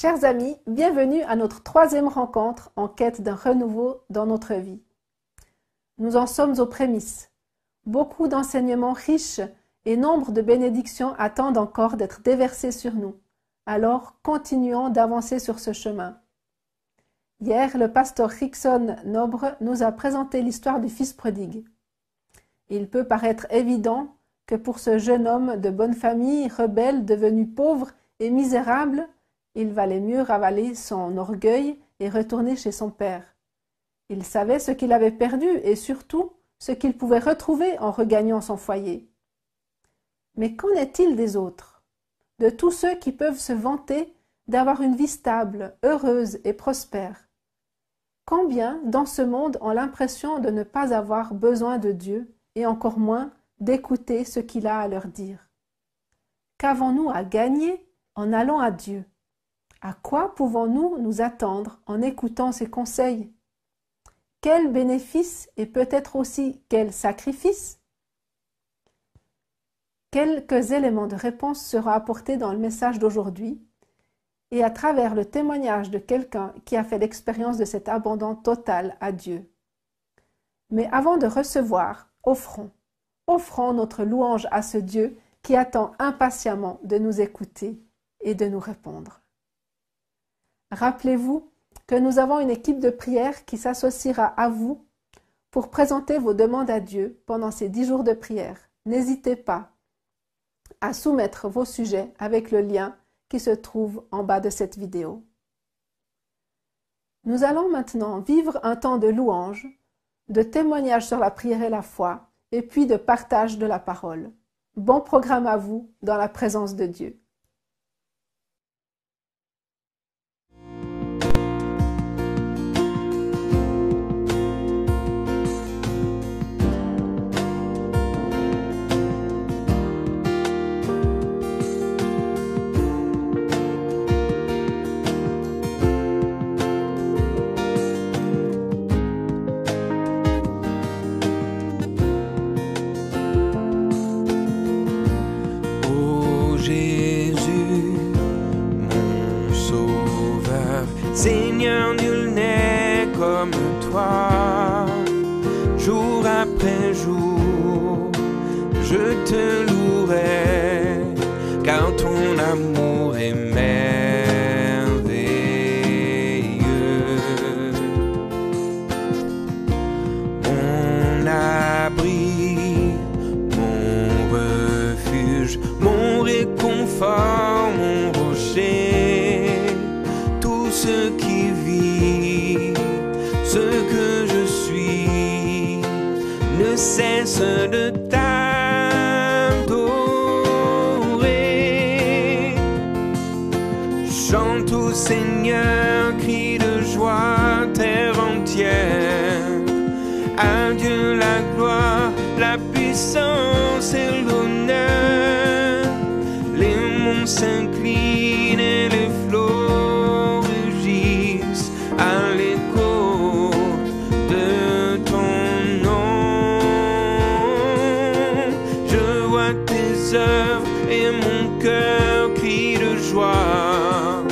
Chers amis, bienvenue à notre troisième rencontre en quête d'un renouveau dans notre vie. Nous en sommes aux prémices. Beaucoup d'enseignements riches et nombre de bénédictions attendent encore d'être déversées sur nous. Alors, continuons d'avancer sur ce chemin. Hier, le pasteur Rickson Nobre nous a présenté l'histoire du fils prodigue. Il peut paraître évident que pour ce jeune homme de bonne famille, rebelle, devenu pauvre et misérable, il valait mieux ravaler son orgueil et retourner chez son père. Il savait ce qu'il avait perdu et surtout ce qu'il pouvait retrouver en regagnant son foyer. Mais qu'en est-il des autres? De tous ceux qui peuvent se vanter d'avoir une vie stable, heureuse et prospère? Combien dans ce monde ont l'impression de ne pas avoir besoin de Dieu et encore moins d'écouter ce qu'il a à leur dire? Qu'avons-nous à gagner en allant à Dieu? À quoi pouvons-nous nous attendre en écoutant ses conseils? Quel bénéfice et peut-être aussi quel sacrifice? Quelques éléments de réponse seront apportés dans le message d'aujourd'hui et à travers le témoignage de quelqu'un qui a fait l'expérience de cet abandon total à Dieu. Mais avant de recevoir, offrons notre louange à ce Dieu qui attend impatiemment de nous écouter et de nous répondre. Rappelez-vous que nous avons une équipe de prière qui s'associera à vous pour présenter vos demandes à Dieu pendant ces 10 jours de prière. N'hésitez pas à soumettre vos sujets avec le lien qui se trouve en bas de cette vidéo. Nous allons maintenant vivre un temps de louange, de témoignage sur la prière et la foi, et puis de partage de la parole. Bon programme à vous dans la présence de Dieu. Seigneur, nul n'est comme toi. Jour après jour, je te louerai, car ton amour est merveilleux. Mon abri, mon refuge, mon réconfort, mon rocher, ce qui vit, ce que je suis, ne cesse de t'adorer. Chante au Seigneur, crie de joie, terre entière. À Dieu la gloire, la puissance et l'honneur. Les monts s'inclinent et les flots à l'écho de ton nom. Je vois tes œuvres et mon cœur crie de joie.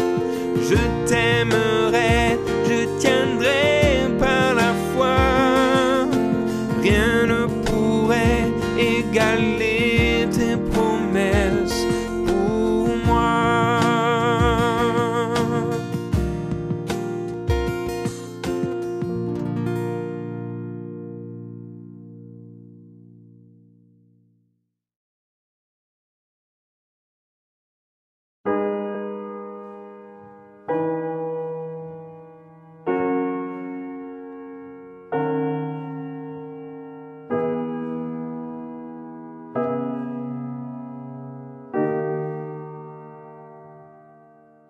Je t'aimerai, je tiendrai par la foi. Rien ne pourrait égaler tes promesses pour moi.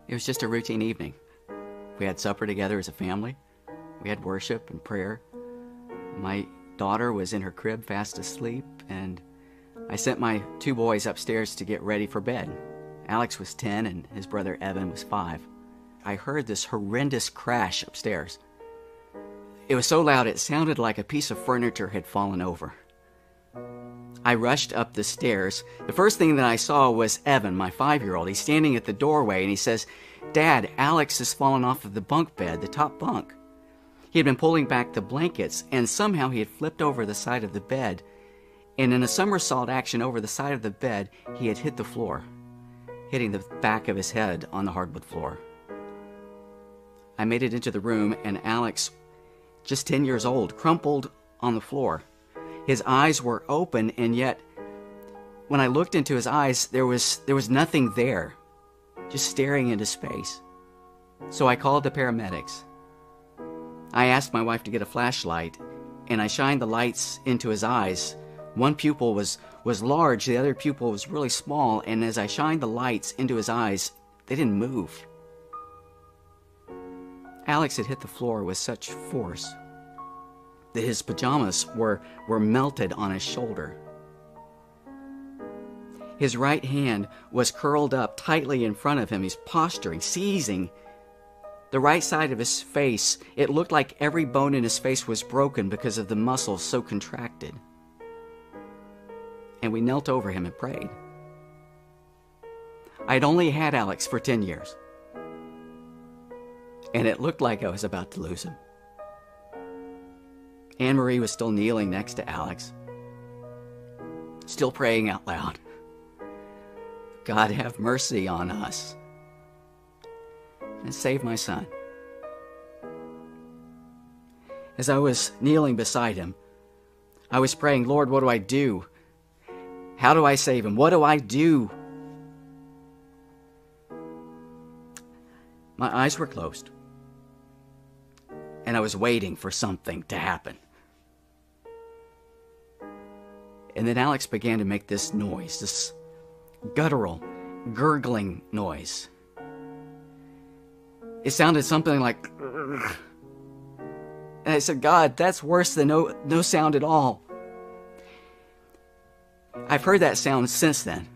It was just a routine evening. We had supper together as a family. We had worship and prayer. My daughter was in her crib fast asleep, and I sent my 2 boys upstairs to get ready for bed. Alex was 10 and his brother Evan was 5. I heard this horrendous crash upstairs. It was so loud it sounded like a piece of furniture had fallen over. I rushed up the stairs. The first thing that I saw was Evan, my 5-year-old. He's standing at the doorway and he says, "Dad, Alex has fallen off of the bunk bed, the top bunk." He had been pulling back the blankets, and somehow he had flipped over the side of the bed, and in a somersault action over the side of the bed, he had hit the floor, hitting the back of his head on the hardwood floor. I made it into the room, and Alex, just 10 years old, crumpled on the floor. His eyes were open, and yet when I looked into his eyes, there was nothing there, just staring into space. So I called the paramedics. I asked my wife to get a flashlight, and I shined the lights into his eyes. One pupil was large, the other pupil was really small, and as I shined the lights into his eyes, they didn't move. Alex had hit the floor with such force that his pajamas were melted on his shoulder. His right hand was curled up tightly in front of him. He's posturing, seizing the right side of his face. It looked like every bone in his face was broken because of the muscles so contracted. And we knelt over him and prayed. I'd only had Alex for 10 years. And it looked like I was about to lose him. Anne-Marie was still kneeling next to Alex, still praying out loud, "God, have mercy on us and save my son." As I was kneeling beside him, I was praying, "Lord, what do I do? How do I save him? What do I do?" My eyes were closed, and I was waiting for something to happen. And then Alex began to make this noise, this guttural, gurgling noise. It sounded something like, "Ugh." And I said, "God, that's worse than no sound at all." I've heard that sound since then.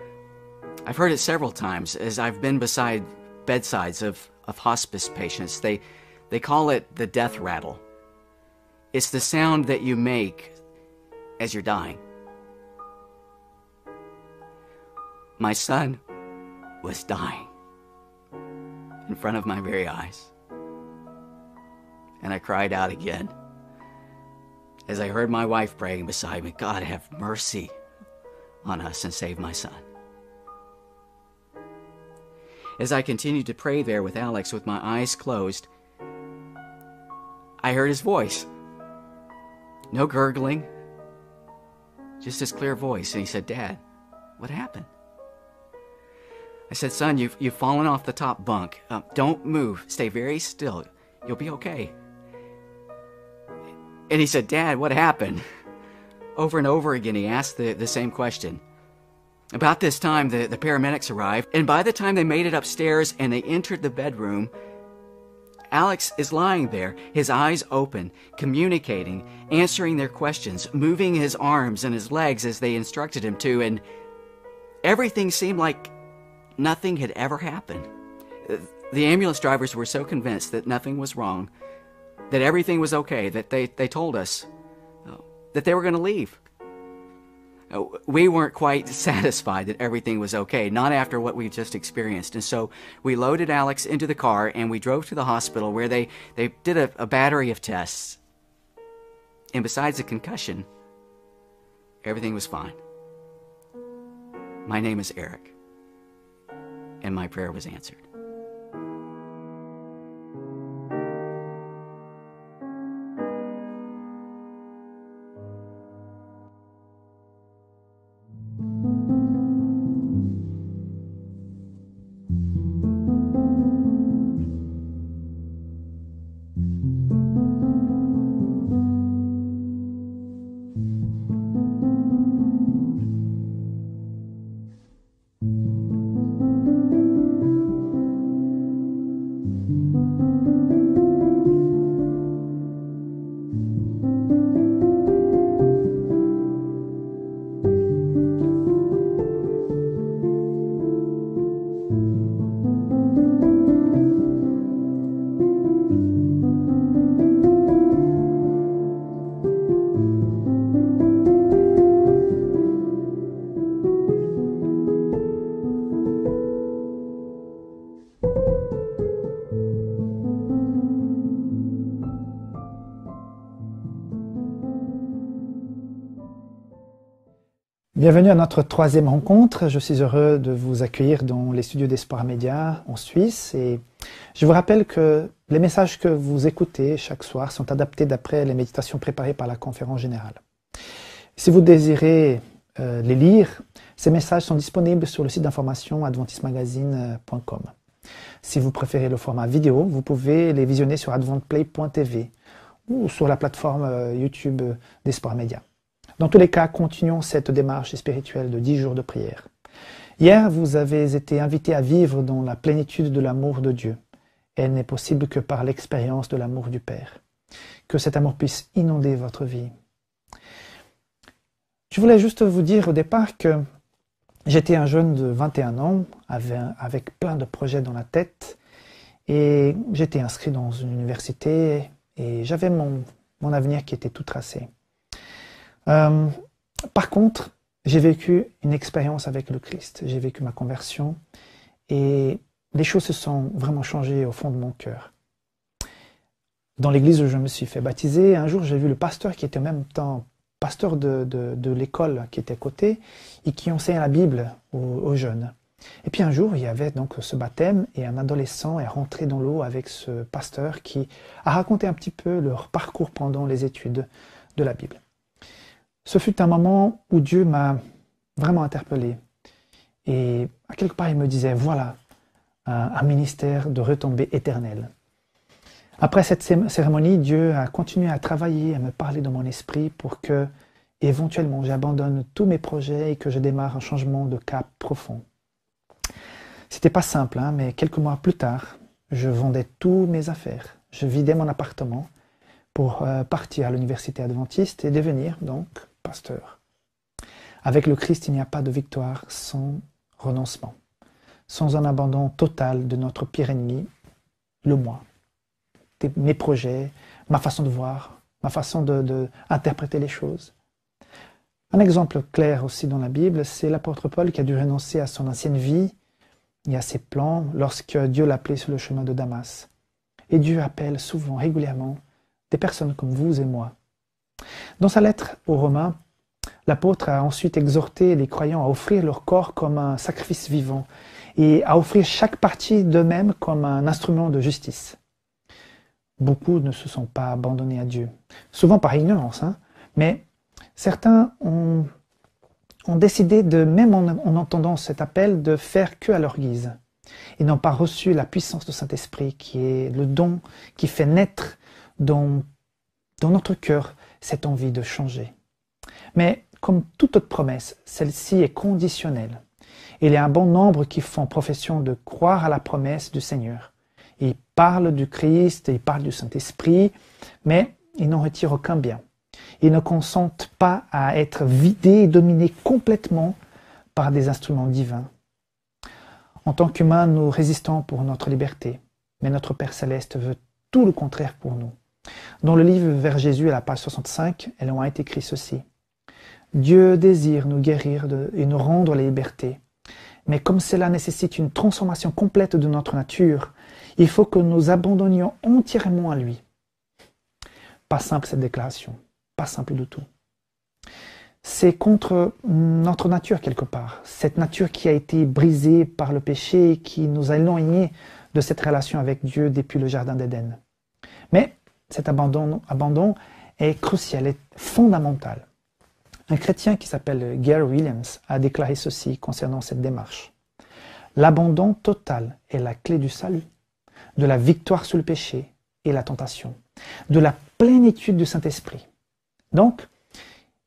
I've heard it several times as I've been beside bedsides of hospice patients. They call it the death rattle. It's the sound that you make as you're dying. My son was dying in front of my very eyes. And I cried out again as I heard my wife praying beside me, "God, have mercy on us and save my son." As I continued to pray there with Alex with my eyes closed, I heard his voice. No gurgling, just his clear voice. And he said, "Dad, what happened?" I said, "Son, you've fallen off the top bunk. Don't move. Stay very still. You'll be okay." And he said, "Dad, what happened?" Over and over again, he asked the same question. About this time, the paramedics arrived, and by the time they made it upstairs and they entered the bedroom, Alex is lying there, his eyes open, communicating, answering their questions, moving his arms and his legs as they instructed him to, and everything seemed like nothing had ever happened. The ambulance drivers were so convinced that nothing was wrong, that everything was okay, that they told us that they were going to leave. We weren't quite satisfied that everything was okay, not after what we just experienced. And so we loaded Alex into the car and we drove to the hospital where they did a battery of tests. And besides the concussion, everything was fine. My name is Eric, and my prayer was answered. Bienvenue à notre troisième rencontre. Je suis heureux de vous accueillir dans les studios d'Espoir Média en Suisse. Et je vous rappelle que les messages que vous écoutez chaque soir sont adaptés d'après les méditations préparées par la conférence générale. Si vous désirez les lire, ces messages sont disponibles sur le site d'information adventismagazine.com. Si vous préférez le format vidéo, vous pouvez les visionner sur adventplay.tv ou sur la plateforme YouTube d'Espoir Média. Dans tous les cas, continuons cette démarche spirituelle de 10 jours de prière. Hier, vous avez été invité à vivre dans la plénitude de l'amour de Dieu. Elle n'est possible que par l'expérience de l'amour du Père. Que cet amour puisse inonder votre vie. Je voulais juste vous dire au départ que j'étais un jeune de 21 ans, avec plein de projets dans la tête, et j'étais inscrit dans une université, et j'avais mon avenir qui était tout tracé. Par contre, j'ai vécu une expérience avec le Christ, j'ai vécu ma conversion et les choses se sont vraiment changées au fond de mon cœur. Dans l'église où je me suis fait baptiser, un jour j'ai vu le pasteur qui était en même temps pasteur de l'école qui était à côté et qui enseignait la Bible aux jeunes. Et puis un jour, il y avait donc ce baptême et un adolescent est rentré dans l'eau avec ce pasteur qui a raconté un petit peu leur parcours pendant les études de la Bible. Ce fut un moment où Dieu m'a vraiment interpellé. Et à quelque part, il me disait, voilà, un ministère de retombées éternelles. Après cette cérémonie, Dieu a continué à travailler, à me parler dans mon esprit pour que, éventuellement, j'abandonne tous mes projets et que je démarre un changement de cap profond. C'était pas simple, hein, mais quelques mois plus tard, je vendais tous mes affaires. Je vidais mon appartement pour partir à l'université adventiste et devenir donc pasteur. Avec le Christ, il n'y a pas de victoire sans renoncement, sans un abandon total de notre pire ennemi, le moi. Mes projets, ma façon de voir, ma façon d'interpréter les choses. Un exemple clair aussi dans la Bible, c'est l'apôtre Paul qui a dû renoncer à son ancienne vie et à ses plans lorsque Dieu l'appelait sur le chemin de Damas. Et Dieu appelle souvent, régulièrement, des personnes comme vous et moi. Dans sa lettre aux Romains, l'apôtre a ensuite exhorté les croyants à offrir leur corps comme un sacrifice vivant et à offrir chaque partie d'eux-mêmes comme un instrument de justice. Beaucoup ne se sont pas abandonnés à Dieu, souvent par ignorance, hein, mais certains ont décidé, même en entendant cet appel, de faire que à leur guise. Ils n'ont pas reçu la puissance du Saint-Esprit qui est le don qui fait naître dans notre cœur cette envie de changer. Mais comme toute autre promesse, celle-ci est conditionnelle. Il y a un bon nombre qui font profession de croire à la promesse du Seigneur. Ils parlent du Christ, ils parlent du Saint-Esprit, mais ils n'en retirent aucun bien. Ils ne consentent pas à être vidés et dominés complètement par des instruments divins. En tant qu'humains, nous résistons pour notre liberté, mais notre Père Céleste veut tout le contraire pour nous. Dans le livre Vers Jésus, à la page 65, elles ont été écrit ceci. Dieu désire nous guérir et nous rendre la liberté. Mais comme cela nécessite une transformation complète de notre nature, il faut que nous abandonnions entièrement à lui. Pas simple cette déclaration, pas simple du tout. C'est contre notre nature quelque part, cette nature qui a été brisée par le péché et qui nous a éloignés de cette relation avec Dieu depuis le jardin d'Éden. Mais cet abandon est crucial, est fondamental. Un chrétien qui s'appelle Gary Williams a déclaré ceci concernant cette démarche. L'abandon total est la clé du salut, de la victoire sur le péché et la tentation, de la plénitude du Saint-Esprit. Donc,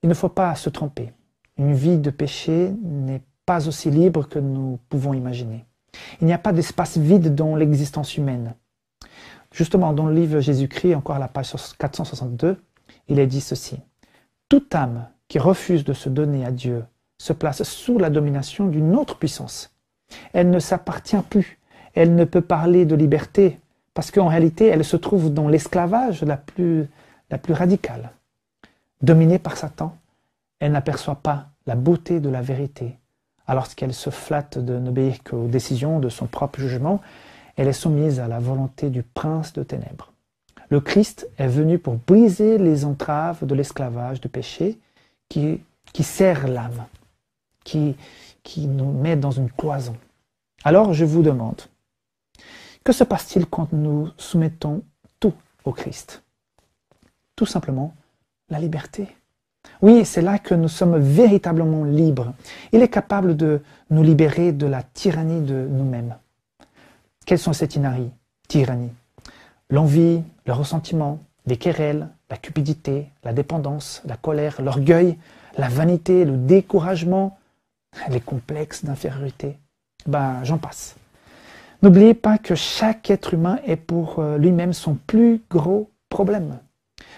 il ne faut pas se tromper. Une vie de péché n'est pas aussi libre que nous pouvons imaginer. Il n'y a pas d'espace vide dans l'existence humaine. Justement, dans le livre Jésus-Christ, encore à la page 462, il est dit ceci. Toute âme qui refuse de se donner à Dieu se place sous la domination d'une autre puissance. Elle ne s'appartient plus. Elle ne peut parler de liberté parce qu'en réalité, elle se trouve dans l'esclavage la plus radicale. Dominée par Satan, elle n'aperçoit pas la beauté de la vérité. Alors qu'elle se flatte de n'obéir qu'aux décisions de son propre jugement, elle est soumise à la volonté du prince de ténèbres. Le Christ est venu pour briser les entraves de l'esclavage du péché qui serre l'âme. qui nous met dans une cloison. Alors je vous demande, que se passe-t-il quand nous soumettons tout au Christ? Tout simplement la liberté. Oui, c'est là que nous sommes véritablement libres. Il est capable de nous libérer de la tyrannie de nous-mêmes. Quelles sont ces tyrannies? L'envie, le ressentiment, les querelles, la cupidité, la dépendance, la colère, l'orgueil, la vanité, le découragement, les complexes d'infériorité. J'en passe. N'oubliez pas que chaque être humain est pour lui-même son plus gros problème.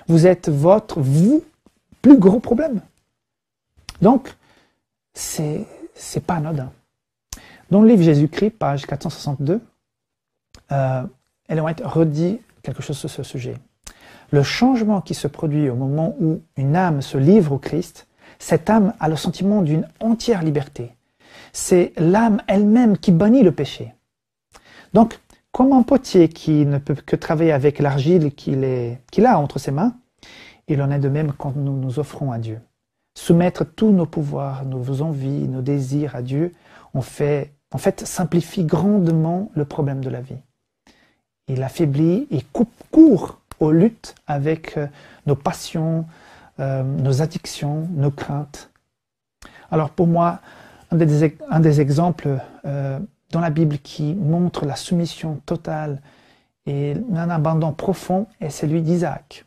Vous êtes vous, plus gros problème. Donc, c'est pas anodin. Dans le livre Jésus-Christ, page 462, Ellen White redit quelque chose sur ce sujet. Le changement qui se produit au moment où une âme se livre au Christ, cette âme a le sentiment d'une entière liberté. C'est l'âme elle-même qui bannit le péché. Donc, comme un potier qui ne peut que travailler avec l'argile qu'il a entre ses mains, il en est de même quand nous nous offrons à Dieu. Soumettre tous nos pouvoirs, nos envies, nos désirs à Dieu, en fait, simplifie grandement le problème de la vie. Il affaiblit et coupe court aux luttes avec nos passions, nos addictions, nos craintes. Alors pour moi, un des exemples dans la Bible qui montre la soumission totale et un abandon profond est celui d'Isaac.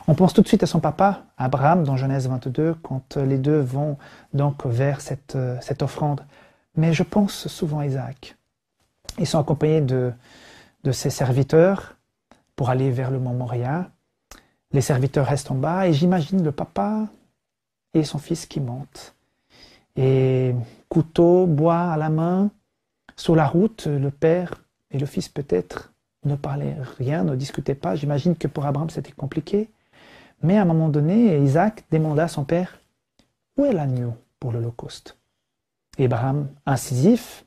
On pense tout de suite à son papa, Abraham, dans Genèse 22, quand les deux vont donc vers cette offrande. Mais je pense souvent à Isaac. Ils sont accompagnés de ses serviteurs pour aller vers le mont Moria. Les serviteurs restent en bas et j'imagine le papa et son fils qui montent. Et couteau, bois à la main, sur la route, le père et le fils peut-être ne parlaient rien, ne discutaient pas. J'imagine que pour Abraham c'était compliqué. Mais à un moment donné, Isaac demanda à son père, où est l'agneau pour l'Holocauste? Et Abraham, incisif,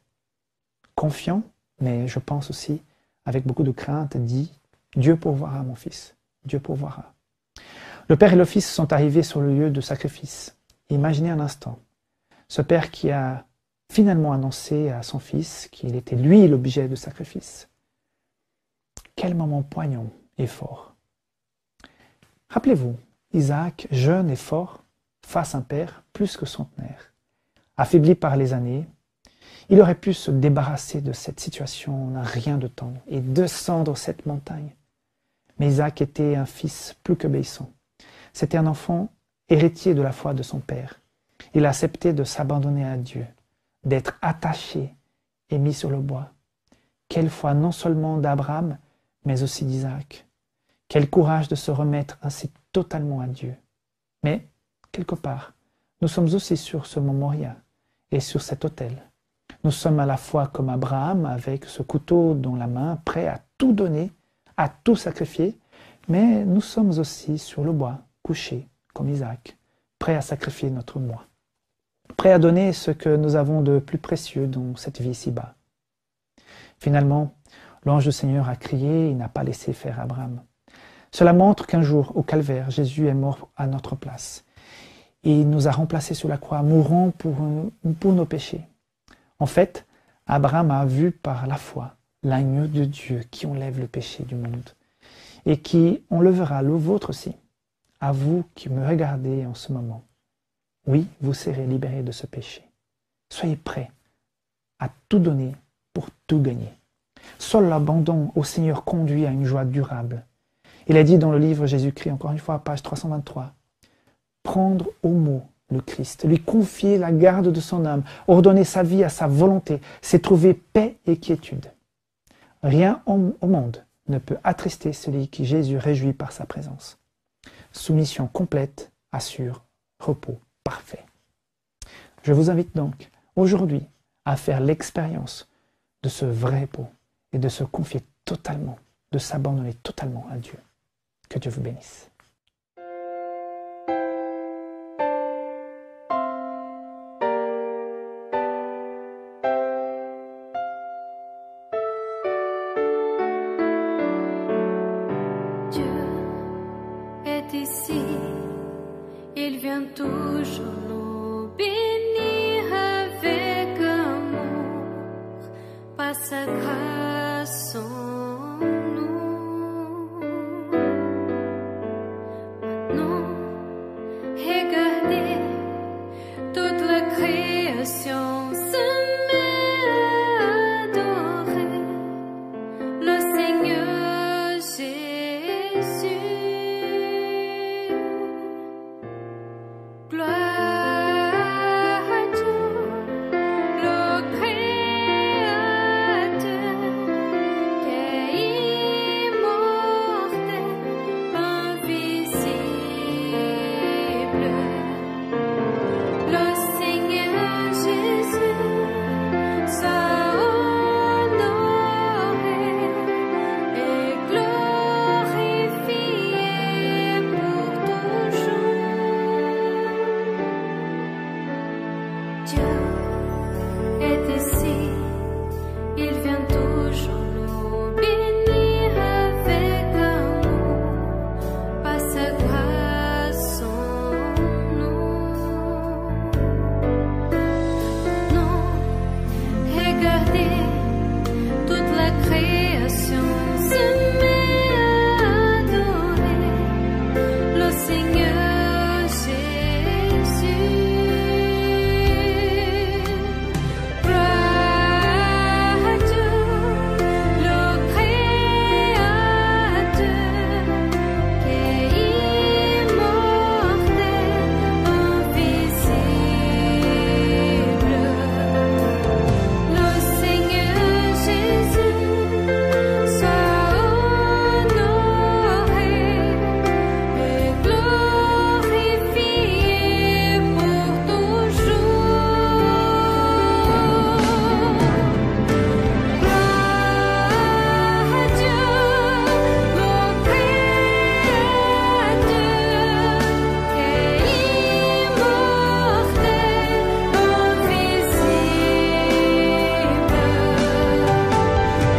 confiant, mais je pense aussi avec beaucoup de crainte, dit, Dieu pourvoira mon fils, Dieu pourvoira. Le père et le fils sont arrivés sur le lieu de sacrifice. Imaginez un instant, ce père qui a finalement annoncé à son fils qu'il était lui l'objet de sacrifice. Quel moment poignant et fort. Rappelez-vous, Isaac, jeune et fort, face à un père plus que centenaire, affaibli par les années, il aurait pu se débarrasser de cette situation en un rien de temps et descendre cette montagne. Mais Isaac était un fils plus qu'obéissant. C'était un enfant héritier de la foi de son père. Il a accepté de s'abandonner à Dieu, d'être attaché et mis sur le bois. Quelle foi non seulement d'Abraham, mais aussi d'Isaac. Quel courage de se remettre ainsi totalement à Dieu. Mais, quelque part, nous sommes aussi sur ce mont Moria et sur cet autel. Nous sommes à la fois comme Abraham, avec ce couteau dans la main, prêt à tout donner, à tout sacrifier, mais nous sommes aussi sur le bois, couchés, comme Isaac, prêts à sacrifier notre moi, prêts à donner ce que nous avons de plus précieux dans cette vie ici-bas. Finalement, l'ange du Seigneur a crié, il n'a pas laissé faire Abraham. Cela montre qu'un jour, au calvaire, Jésus est mort à notre place. Et il nous a remplacés sur la croix, mourant pour nos péchés. En fait, Abraham a vu par la foi l'agneau de Dieu qui enlève le péché du monde et qui enlèvera le vôtre aussi. À vous qui me regardez en ce moment, oui, vous serez libérés de ce péché. Soyez prêts à tout donner pour tout gagner. Seul l'abandon au Seigneur conduit à une joie durable. Il est dit dans le livre Jésus-Christ, encore une fois, page 323, prendre au mot le Christ, lui confier la garde de son âme, ordonner sa vie à sa volonté, c'est trouver paix et quiétude. Rien au monde ne peut attrister celui qui Jésus réjouit par sa présence. Soumission complète assure repos parfait. Je vous invite donc aujourd'hui à faire l'expérience de ce vrai repos et de se confier totalement, de s'abandonner totalement à Dieu. Que Dieu vous bénisse. Dieu est ici, il vient toujours nous bénir. par sa grâce en nous. Maintenant, regardez, toute la création se met à adorer le Seigneur Jésus. Gloire à Dieu, le Créateur, qui est immortel, invisible. Le Seigneur Jésus soit honoré et glorifié pour toujours. Dieu est ici, il vient toujours nous bénir avec amour, par sa grâce en nous. Non, regardez, toute la création se met à adorer le Seigneur Jésus. Gloire à Dieu, le Créateur, qui est immortel, invisible. Le Seigneur Jésus soit honoré et glorifié pour toujours. Gloire à Dieu, le Créateur, qui est immortel, invisible.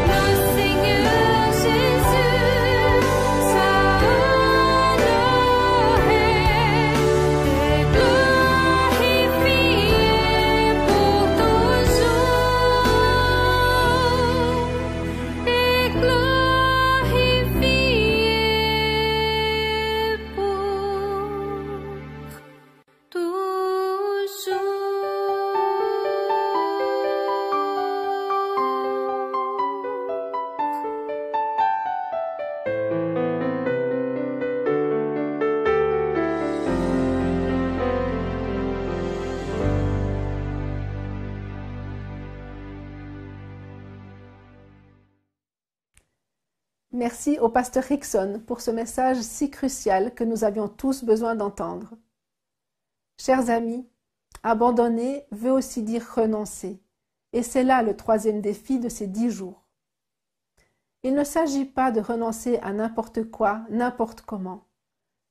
Le Seigneur Jésus soit honoré et glorifié pour toujours. Et glorifié pour Merci au pasteur Rickson pour ce message si crucial que nous avions tous besoin d'entendre. Chers amis, abandonner veut aussi dire renoncer, et c'est là le troisième défi de ces 10 jours. Il ne s'agit pas de renoncer à n'importe quoi, n'importe comment.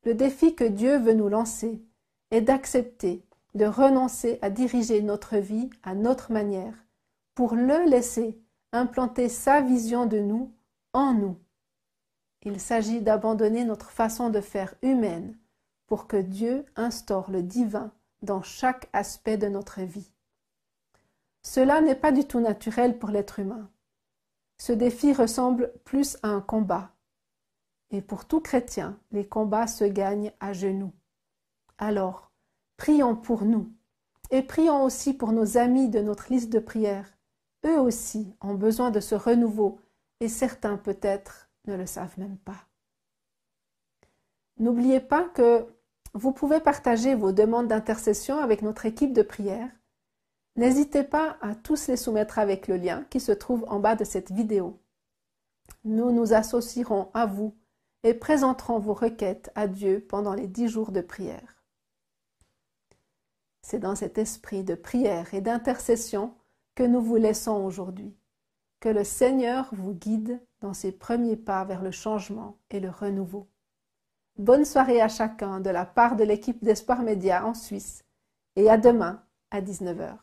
Le défi que Dieu veut nous lancer est d'accepter de renoncer à diriger notre vie à notre manière, pour le laisser implanter sa vision de nous en nous. Il s'agit d'abandonner notre façon de faire humaine pour que Dieu instaure le divin dans chaque aspect de notre vie. Cela n'est pas du tout naturel pour l'être humain. Ce défi ressemble plus à un combat. Et pour tout chrétien, les combats se gagnent à genoux. Alors, prions pour nous et prions aussi pour nos amis de notre liste de prières. Eux aussi ont besoin de ce renouveau et certains peut-être ne le savent même pas. N'oubliez pas que vous pouvez partager vos demandes d'intercession avec notre équipe de prière. N'hésitez pas à tous les soumettre avec le lien qui se trouve en bas de cette vidéo. Nous nous associerons à vous et présenterons vos requêtes à Dieu pendant les 10 jours de prière. C'est dans cet esprit de prière et d'intercession que nous vous laissons aujourd'hui. Que le Seigneur vous guide dans ses premiers pas vers le changement et le renouveau. Bonne soirée à chacun de la part de l'équipe d'Espoir Média en Suisse et à demain à 19 h.